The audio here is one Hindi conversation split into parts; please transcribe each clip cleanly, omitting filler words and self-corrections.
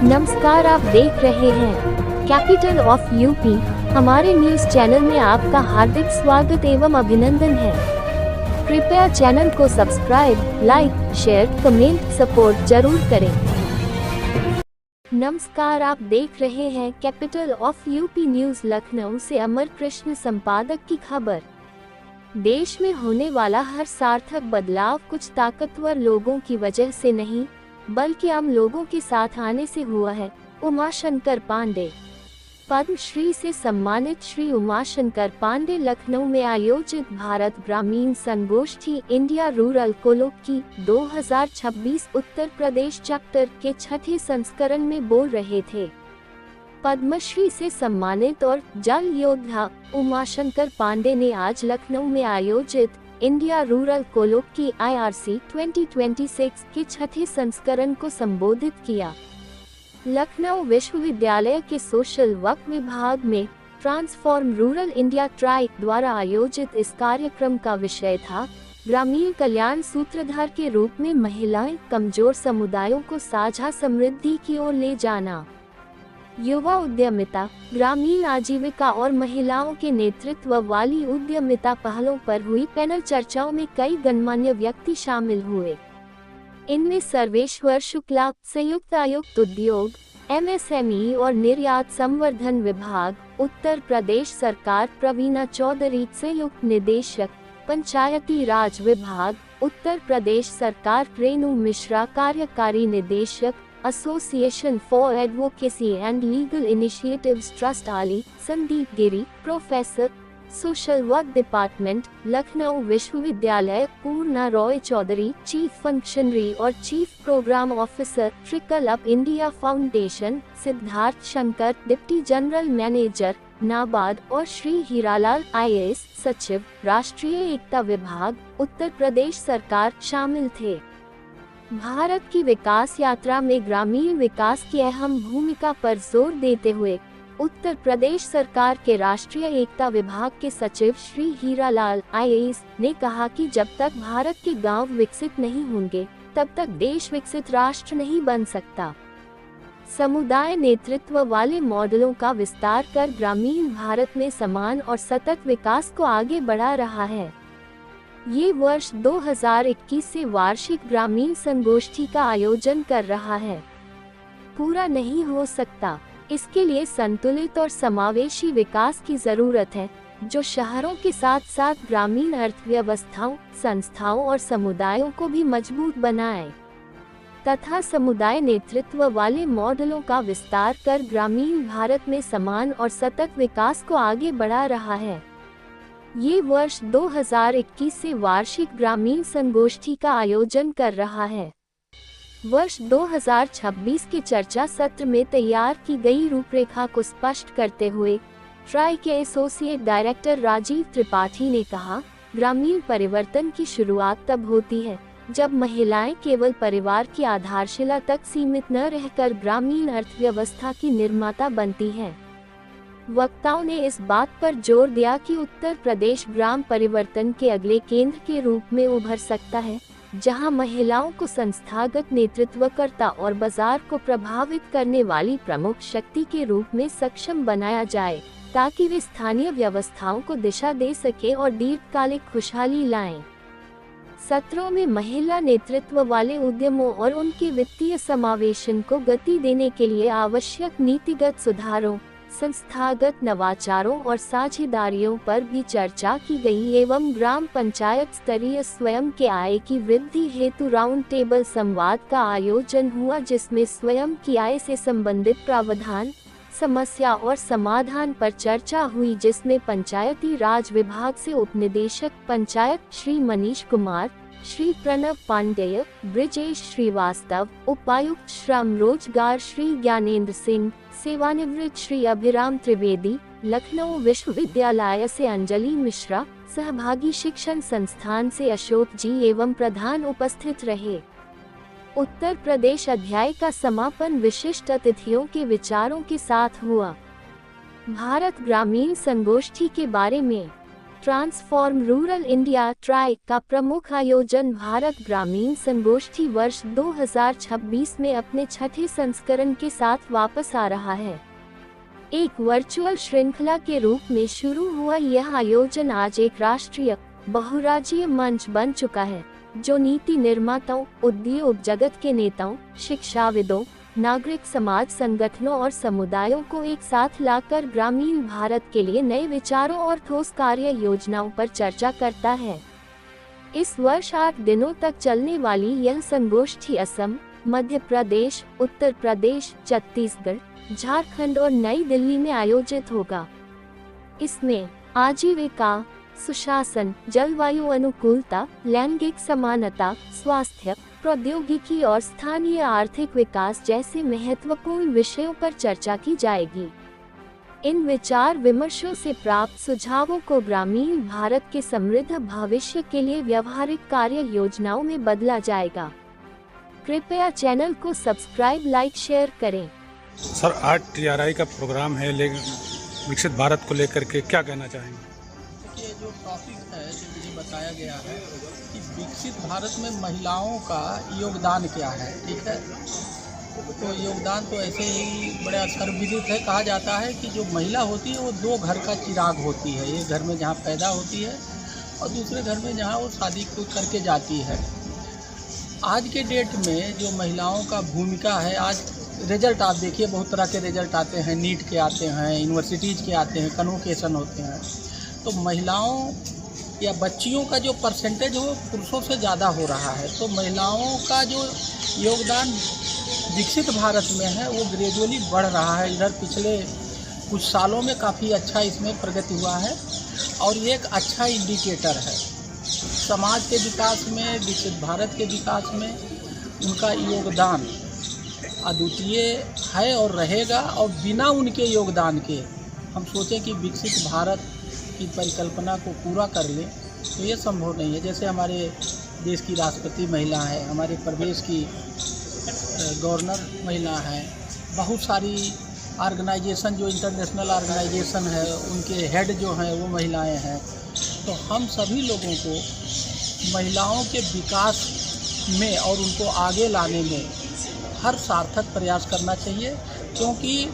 नमस्कार, आप देख रहे हैं कैपिटल ऑफ यूपी। हमारे न्यूज चैनल में आपका हार्दिक स्वागत एवं अभिनंदन है। कृपया चैनल को subscribe, like, share, comment, support जरूर करें। नमस्कार, आप देख रहे हैं capital of UP news. Lucknow से अमर कृष्ण संपादक की खबर। देश में होने वाला हर सार्थक बदलाव कुछ ताकतवर लोगों की वजह से नहीं, बल्कि आम लोगों के साथ आने से हुआ है। उमाशंकर पांडे। पद्म श्री से सम्मानित श्री उमाशंकर पांडे लखनऊ में आयोजित भारत ग्रामीण संगोष्ठी इंडिया रूरल कोलोक की 2026 उत्तर प्रदेश चैप्टर के छठे संस्करण में बोल रहे थे। पद्मश्री से सम्मानित और जल योद्धा उमाशंकर पांडे ने आज लखनऊ में आयोजित इंडिया रूरल कोलोक की IRC 2026 के छठे संस्करण को संबोधित किया। लखनऊ विश्वविद्यालय के सोशल वर्क विभाग में ट्रांसफॉर्म रूरल इंडिया ट्राई द्वारा आयोजित इस कार्यक्रम का विषय था ग्रामीण कल्याण सूत्रधार के रूप में महिलाएं, कमजोर समुदायों को साझा समृद्धि की ओर ले जाना। युवा उद्यमिता, ग्रामीण आजीविका और महिलाओं के नेतृत्व वाली उद्यमिता पहलों पर हुई पैनल चर्चाओं में कई गणमान्य व्यक्ति शामिल हुए। इनमें सर्वेश्वर शुक्ला, संयुक्त आयुक्त उद्योग, MSME और निर्यात संवर्धन विभाग, उत्तर प्रदेश सरकार, प्रवीणा चौधरी, संयुक्त निदेशक, पंचायती राज विभाग, उत्तर प्रदेश सरकार, रेणु मिश्रा, कार्यकारी निदेशक, association for advocacy and legal initiatives trust AALI, Sandeep Giri, professor, social work department, Lucknow विश्वविद्यालय, पूर्णा रॉय चौधरी, चीफ फंक्शनरी और chief program officer, trickle up India foundation, Siddharth Shankar, deputy general manager, NABARD और श्री हीरालाल IAS सचिव, राष्ट्रीय एकता विभाग, उत्तर प्रदेश सरकार शामिल थे। भारत की विकास यात्रा में ग्रामीण विकास की अहम भूमिका पर जोर देते हुए उत्तर प्रदेश सरकार के राष्ट्रीय एकता विभाग के सचिव श्री हीरालाल IAS ने कहा कि जब तक भारत के गांव विकसित नहीं होंगे, तब तक देश विकसित राष्ट्र नहीं बन सकता। समुदाय नेतृत्व वाले मॉडलों का विस्तार कर ग्रामीण भारत में समान और सतत विकास को आगे बढ़ा रहा है। ये वर्ष 2021 से वार्षिक ग्रामीण संगोष्ठी का आयोजन कर रहा है। पूरा नहीं हो सकता, इसके लिए संतुलित और समावेशी विकास की जरूरत है, जो शहरों के साथ साथ ग्रामीण अर्थव्यवस्थाओं, संस्थाओं और समुदायों को भी मजबूत बनाए, तथा समुदाय नेतृत्व वाले मॉडलों का विस्तार कर ग्रामीण भारत में समान और सतत विकास को आगे बढ़ा रहा है। ये वर्ष 2021 से वार्षिक ग्रामीण संगोष्ठी का आयोजन कर रहा है। वर्ष 2026 के चर्चा सत्र में तैयार की गई रूपरेखा को स्पष्ट करते हुए ट्राई के एसोसिएट डायरेक्टर राजीव त्रिपाठी ने कहा, ग्रामीण परिवर्तन की शुरुआत तब होती है जब महिलाएं केवल परिवार की आधारशिला तक सीमित न रहकर ग्रामीण अर्थव्यवस्था की निर्माता बनती हैं। वक्ताओं ने इस बात पर जोर दिया कि उत्तर प्रदेश ग्राम परिवर्तन के अगले केंद्र के रूप में उभर सकता है, जहां महिलाओं को संस्थागत नेतृत्वकर्ता और बाजार को प्रभावित करने वाली प्रमुख शक्ति के रूप में सक्षम बनाया जाए, ताकि वे स्थानीय व्यवस्थाओं को दिशा दे सके और दीर्घकालिक खुशहाली लाएं। सत्रों में महिला नेतृत्व वाले उद्यमों और उनके वित्तीय समावेशन को गति देने के लिए आवश्यक नीतिगत सुधारों, संस्थागत नवाचारों और साझेदारियों पर भी चर्चा की गई एवं ग्राम पंचायत स्तरीय स्वयं के आय की वृद्धि हेतु राउंड टेबल संवाद का आयोजन हुआ, जिसमें स्वयं की आय से संबंधित प्रावधान, समस्या और समाधान पर चर्चा हुई, जिसमें पंचायती राज विभाग से उपनिदेशक पंचायत श्री मनीष कुमार, श्री प्रणव पांडेय, ब्रिजेश श्रीवास्तव, उपायुक्त श्रम रोजगार श्री ज्ञानेंद्र सिंह, सेवानिवृत्त श्री अभिराम त्रिवेदी, लखनऊ विश्वविद्यालय से अंजलि मिश्रा, सहभागी शिक्षण संस्थान से अशोक जी एवं प्रधान उपस्थित रहे। उत्तर प्रदेश अध्याय का समापन विशिष्ट अतिथियों के विचारों के साथ हुआ। भारत ग्रामीण संगोष्ठी के बारे में ट्रांसफॉर्म रूरल इंडिया ट्राई का प्रमुख आयोजन भारत ग्रामीण संगोष्ठी वर्ष 2026 में अपने छठे संस्करण के साथ वापस आ रहा है। एक वर्चुअल श्रृंखला के रूप में शुरू हुआ यह आयोजन आज एक राष्ट्रीय बहुराज्यीय मंच बन चुका है, जो नीति निर्माताओं, उद्योग जगत के नेताओं, शिक्षाविदों, नागरिक समाज संगठनों और समुदायों को एक साथ लाकर ग्रामीण भारत के लिए नए विचारों और ठोस कार्य योजनाओं पर चर्चा करता है। इस वर्ष 8 दिनों तक चलने वाली यह संगोष्ठी असम, मध्य प्रदेश, उत्तर प्रदेश, छत्तीसगढ़, झारखंड और नई दिल्ली में आयोजित होगा। इसमें आजीविका, सुशासन, जलवायु अनुकूलता, लैंगिक समानता, स्वास्थ्य, प्रौद्योगिकी और स्थानीय आर्थिक विकास जैसे महत्वपूर्ण विषयों पर चर्चा की जाएगी। इन विचार विमर्शों से प्राप्त सुझावों को ग्रामीण भारत के समृद्ध भविष्य के लिए व्यवहारिक कार्य योजनाओं में बदला जाएगा। कृपया चैनल को सब्सक्राइब, लाइक, शेयर करें। सर, आज TRI का प्रोग्राम है, लेकिन विकसित भारत को लेकर के क्या कहना चाहेंगे? ये जो टॉपिक है, जो मुझे बताया गया है कि विकसित भारत में महिलाओं का योगदान क्या है, ठीक है। तो योगदान तो ऐसे ही बड़ा सर्वविदित है। कहा जाता है कि जो महिला होती है वो 2 घर का चिराग होती है। एक घर में जहाँ पैदा होती है और दूसरे घर में जहाँ वो शादी को करके जाती है। आज के डेट में जो महिलाओं का भूमिका है, आज रिजल्ट आप देखिए, बहुत तरह के रिजल्ट आते हैं, नीट के आते हैं, यूनिवर्सिटीज़ के आते हैं, कन्वोकेशन होते हैं। तो महिलाओं या बच्चियों का जो परसेंटेज वो पुरुषों से ज़्यादा हो रहा है। तो महिलाओं का जो योगदान विकसित भारत में है वो ग्रेजुअली बढ़ रहा है। इधर पिछले कुछ सालों में काफ़ी अच्छा इसमें प्रगति हुआ है और ये एक अच्छा इंडिकेटर है समाज के विकास में, विकसित भारत के विकास में। उनका योगदान अद्वितीय है और रहेगा, और बिना उनके योगदान के हम सोचें कि विकसित भारत की परिकल्पना को पूरा कर लें तो ये संभव नहीं है। जैसे हमारे देश की राष्ट्रपति महिला है, हमारे प्रदेश की गवर्नर महिला है, बहुत सारी ऑर्गेनाइजेशन जो इंटरनेशनल ऑर्गेनाइजेशन है उनके हेड जो हैं वो महिलाएं हैं। तो हम सभी लोगों को महिलाओं के विकास में और उनको आगे लाने में हर सार्थक प्रयास करना चाहिए, क्योंकि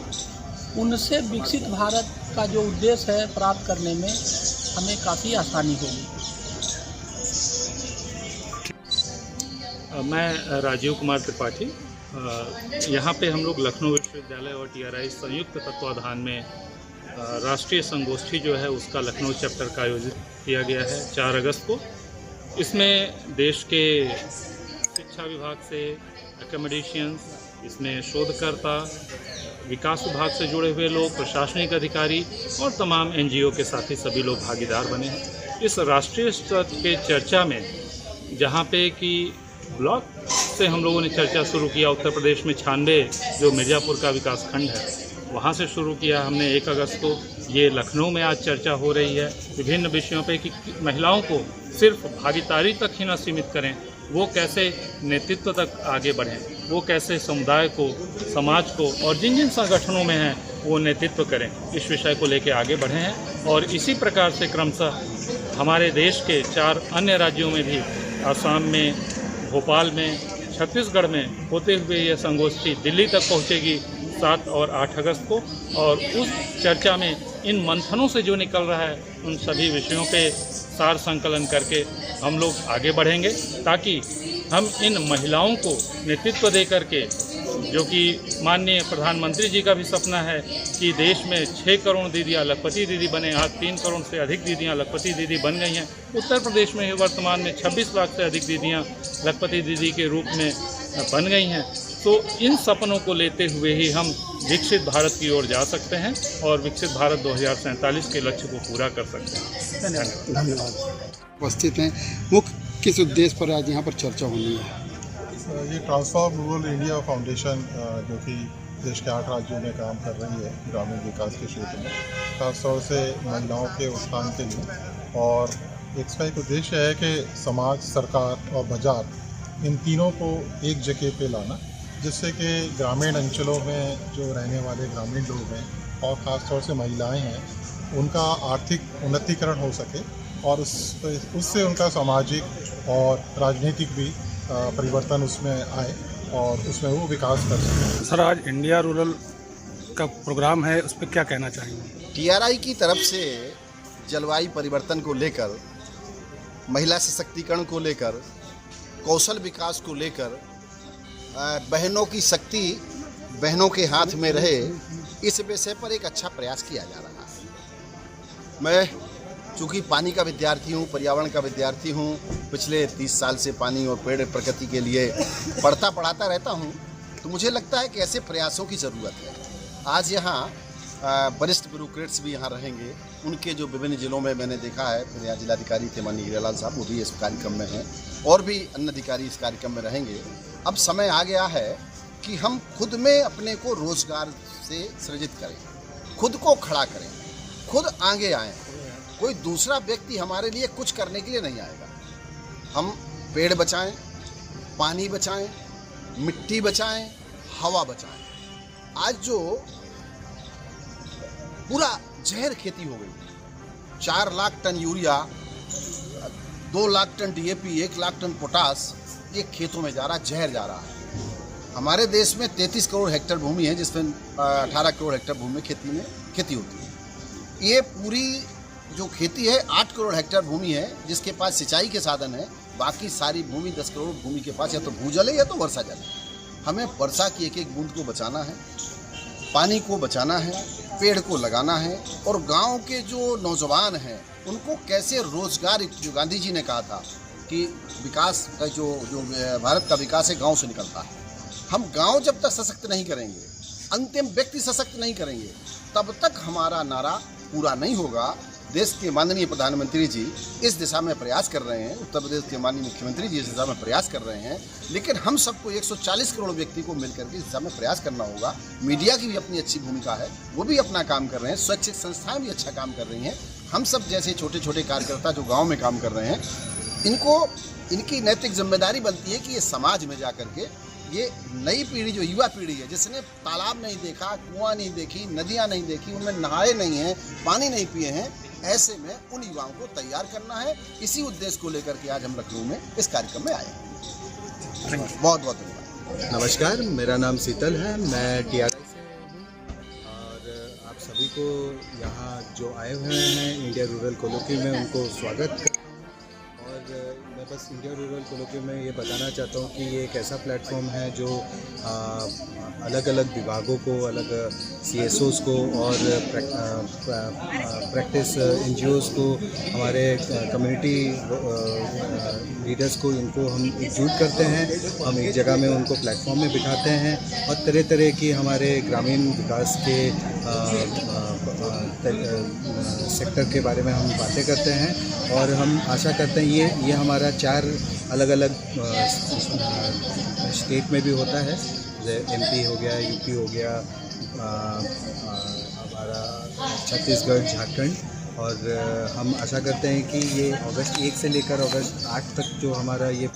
उनसे विकसित भारत का जो उद्देश्य है प्राप्त करने में हमें काफ़ी आसानी होगी। मैं राजीव कुमार त्रिपाठी, यहाँ पे हम लोग लखनऊ विश्वविद्यालय और TRI संयुक्त तत्वाधान में राष्ट्रीय संगोष्ठी जो है उसका लखनऊ चैप्टर का आयोजित किया गया है 4 अगस्त को। इसमें देश के शिक्षा विभाग से एकेडमिशियंस, इसमें शोधकर्ता, विकास विभाग से जुड़े हुए लोग, प्रशासनिक अधिकारी और तमाम NGO के साथी सभी लोग भागीदार बने हैं। इस राष्ट्रीय स्तर के चर्चा में जहाँ पे कि ब्लॉक से हम लोगों ने चर्चा शुरू किया, उत्तर प्रदेश में 96 जो मिर्ज़ापुर का विकास खंड है वहाँ से शुरू किया हमने 1 अगस्त को। ये लखनऊ में आज चर्चा हो रही है विभिन्न विषयों पे कि महिलाओं को सिर्फ भागीदारी तक ही न सीमित करें, वो कैसे नेतृत्व तक आगे बढ़ें, वो कैसे समुदाय को, समाज को और जिन जिन संगठनों में हैं वो नेतृत्व करें, इस विषय को लेकर आगे बढ़े हैं। और इसी प्रकार से क्रमशः हमारे देश के 4 अन्य राज्यों में भी, आसाम में, भोपाल में, छत्तीसगढ़ में होते हुए यह संगोष्ठी दिल्ली तक पहुंचेगी 7 और 8 अगस्त को। और उस चर्चा में इन मंथनों से जो निकल रहा है उन सभी विषयों पे सार संकलन करके हम लोग आगे बढ़ेंगे, ताकि हम इन महिलाओं को नेतृत्व दे करके, जो कि माननीय प्रधानमंत्री जी का भी सपना है कि देश में 6 करोड़ दीदियाँ लखपति दीदी बने, आज 3 करोड़ से अधिक दीदियाँ लखपति दीदी बन गई हैं। उत्तर प्रदेश में वर्तमान में 26 लाख से अधिक दीदियाँ लखपति दीदी के रूप में बन गई हैं। तो इन सपनों को लेते हुए ही हम विकसित भारत की ओर जा सकते हैं और विकसित भारत 2047 के लक्ष्य को पूरा कर सकते हैं। धन्यवाद। उपस्थित हैं, मुख्य किस उद्देश्य पर आज यहाँ पर चर्चा होनी है? ये ट्रांसफॉर्म रूरल इंडिया फाउंडेशन जो कि देश के 8 राज्यों में काम कर रही है ग्रामीण विकास के क्षेत्र में, खासतौर से महिलाओं के उत्थान के लिए। और इसका एक उद्देश्य है कि समाज, सरकार और बाजार इन तीनों को एक जगह पे लाना, जिससे कि ग्रामीण अंचलों में जो रहने वाले ग्रामीण लोग हैं और ख़ास तौर से महिलाएं हैं, उनका आर्थिक उन्नतीकरण हो सके और उससे उनका सामाजिक और राजनीतिक भी परिवर्तन उसमें आए और उसमें वो विकास कर सकें। सर, आज इंडिया रूरल का प्रोग्राम है, उस पर क्या कहना चाहेंगे? टीआरआई की तरफ से जलवायु परिवर्तन को लेकर, महिला सशक्तिकरण को लेकर, कौशल विकास को लेकर, बहनों की शक्ति बहनों के हाथ में रहे, इस विषय पर एक अच्छा प्रयास किया जा रहा है। मैं चूँकि पानी का विद्यार्थी हूँ, पर्यावरण का विद्यार्थी हूँ, पिछले 30 साल से पानी और पेड़ प्रकृति के लिए पढ़ाता रहता हूँ, तो मुझे लगता है कि ऐसे प्रयासों की ज़रूरत है। आज यहाँ वरिष्ठ ब्यूरोक्रेट्स भी यहाँ रहेंगे, उनके जो विभिन्न जिलों में मैंने देखा है, मेरे यहाँ जिलाधिकारी थे माननीय हीरालाल साहब, वो भी इस कार्यक्रम में हैं और भी अन्य अधिकारी इस कार्यक्रम में रहेंगे। अब समय आ गया है कि हम खुद में अपने को रोजगार से सृजित करें, खुद को खड़ा करें, खुद आगे आएँ। कोई दूसरा व्यक्ति हमारे लिए कुछ करने के लिए नहीं आएगा। हम पेड़ बचाएं, पानी बचाएं, मिट्टी बचाएं, हवा बचाएं। आज जो पूरा जहर खेती हो गई, 4 lakh ton urea, 2 lakh ton DAP, 1 lakh ton potash, ये खेतों में जा रहा, जहर जा रहा है। हमारे देश में 33 करोड़ हेक्टेयर भूमि है, जिसमें 18 करोड़ हेक्टेयर भूमि में खेती होती है। ये पूरी जो खेती है 8 करोड़ हेक्टेयर भूमि है, जिसके पास सिंचाई के साधन है। बाकी सारी भूमि 10 करोड़ भूमि के पास या तो भूजल है या तो वर्षा जल है। हमें वर्षा की एक एक बूंद को बचाना है, पानी को बचाना है, पेड़ को लगाना है और गांव के जो नौजवान हैं उनको कैसे रोजगार, जो गांधी जी ने कहा था कि विकास का जो भारत का विकास है गांव से निकलता है। हम गांव जब तक सशक्त नहीं करेंगे, अंतिम व्यक्ति सशक्त नहीं करेंगे, तब तक हमारा नारा पूरा नहीं होगा। देश के माननीय प्रधानमंत्री जी इस दिशा में प्रयास कर रहे हैं, उत्तर प्रदेश के माननीय मुख्यमंत्री जी इस दिशा में प्रयास कर रहे हैं, लेकिन हम सबको 140 करोड़ व्यक्ति को मिलकर के इस दिशा में प्रयास करना होगा। मीडिया की भी अपनी अच्छी भूमिका है, वो भी अपना काम कर रहे हैं, स्वैच्छिक संस्थाएं भी अच्छा काम कर रही हैं। हम सब जैसे छोटे छोटे कार्यकर्ता जो गाँव में काम कर रहे हैं, इनकी नैतिक जिम्मेदारी बनती है कि ये समाज में जा करके ये नई पीढ़ी, जो युवा पीढ़ी है, जिसने तालाब नहीं देखा, कुआं नहीं देखी, नदियां नहीं देखी, उनमें नहाए नहीं हैं, पानी नहीं पिए हैं, ऐसे में उन युवाओं को तैयार करना है। इसी उद्देश्य को लेकर के आज हम लखनऊ में इस कार्यक्रम में आए हैं। बहुत बहुत धन्यवाद। नमस्कार, मेरा नाम शीतल है, मैं टीआरआई से हूँ और आप सभी को यहाँ जो आए हुए हैं इंडिया रूरल कोलोक्वियम में उनको स्वागत करता हूँ। और मैं बस इंडिया रूरल कोलोक्वियम में ये बताना चाहता हूँ कि ये एक ऐसा प्लेटफॉर्म है जो अलग अलग विभागों को, अलग CSOs को और प्रैक्टिस NGOs को, हमारे कम्युनिटी लीडर्स को, इनको हम एकजुट करते हैं। हम एक जगह में उनको प्लेटफॉर्म में बिठाते हैं और तरह तरह की हमारे ग्रामीण विकास के सेक्टर के बारे में हम बातें करते हैं। और हम आशा करते हैं ये हमारा 4 अलग अलग स्टेट में भी होता है, जैसे MP हो गया, UP हो गया, हमारा छत्तीसगढ़, झारखंड। और हम आशा करते हैं कि ये अगस्त 1 से लेकर अगस्त 8 तक जो हमारा ये